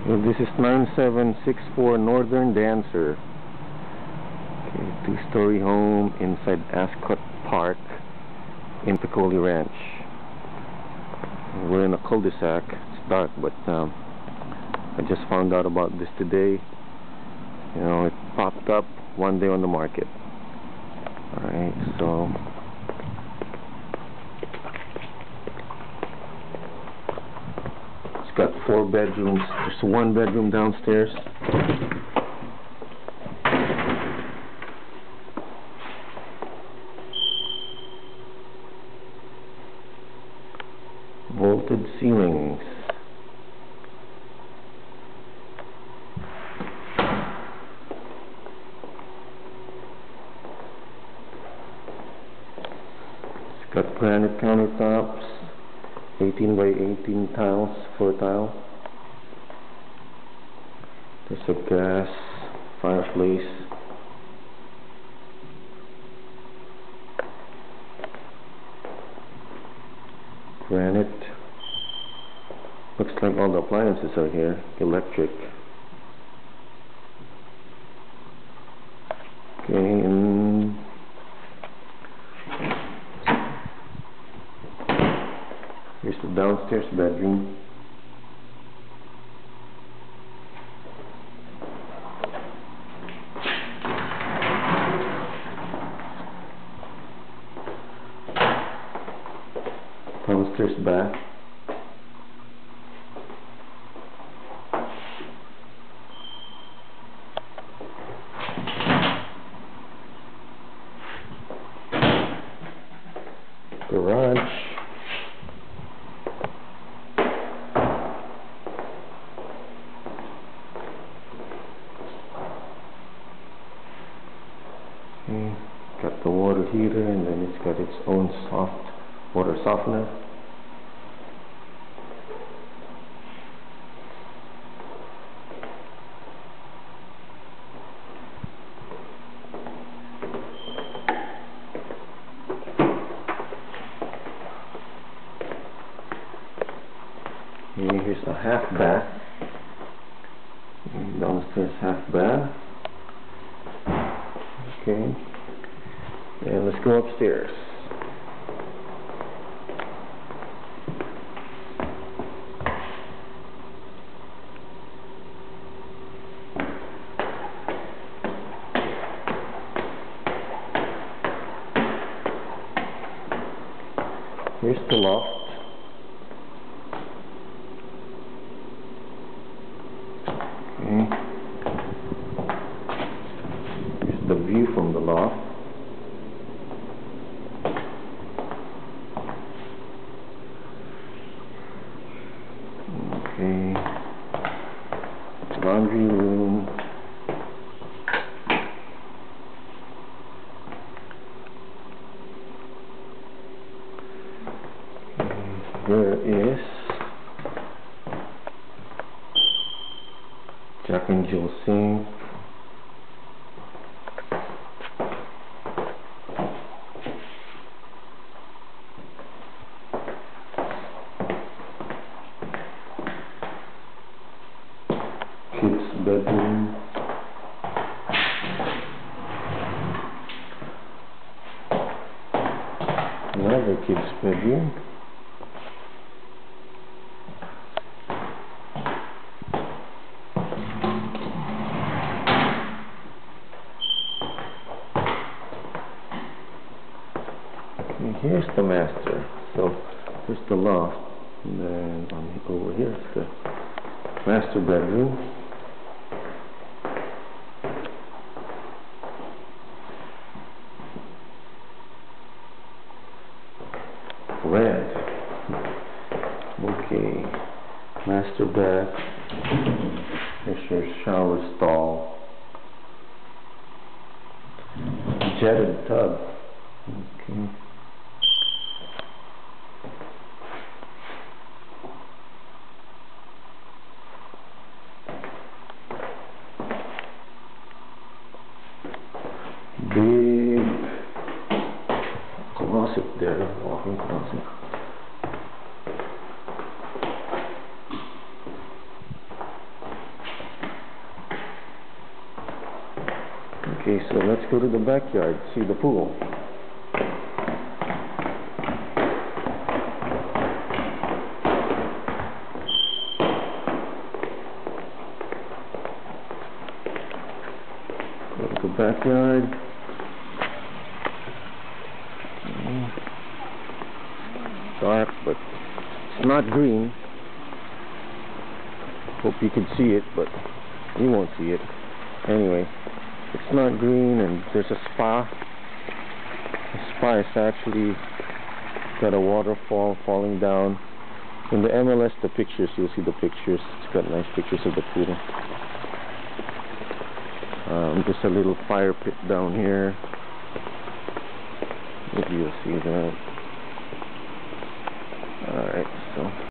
This is 9764 Northern Dancer. Okay, two-story home inside Ascot Park in Piccoli Ranch. We're in a cul-de-sac. It's dark, but I just found out about this today. You know, it popped up one day on the market. Alright, so it's got 4 bedrooms. There's 1 bedroom downstairs. Vaulted ceilings. It's got granite countertops, 18 by 18 tiles, 4 tile. There's a gas fireplace. Granite. Looks like all the appliances are here. Electric. Okay, and here's the downstairs bedroom. Downstairs bath. Garage. Okay. Got the water heater, and then it's got its own soft water softener. And here's a half bath. Downstairs half bath. Okay. And let's go upstairs. Here's the loft. Okay. Here's the view from the loft. Okay. Laundry room. There is Jack and Jill sink. Kids' bedroom. Another kid's bedroom. And here's the master. So here's the loft, and then over here is the master bedroom. Red. Okay. Master bath. Here's your shower stall. Jetted tub. Okay. Big closet there, walk-in closet. Okay, so let's go to the backyard, see the pool. Go to the backyard. Dark, but it's not green. Hope you can see it, but you won't see it. Anyway, it's not green, and there's a spa. The spa is actually got a waterfall falling down. In the MLS, the pictures, you'll see the pictures. It's got nice pictures of the pool. Just a little fire pit down here. Maybe you'll see that. Alright, so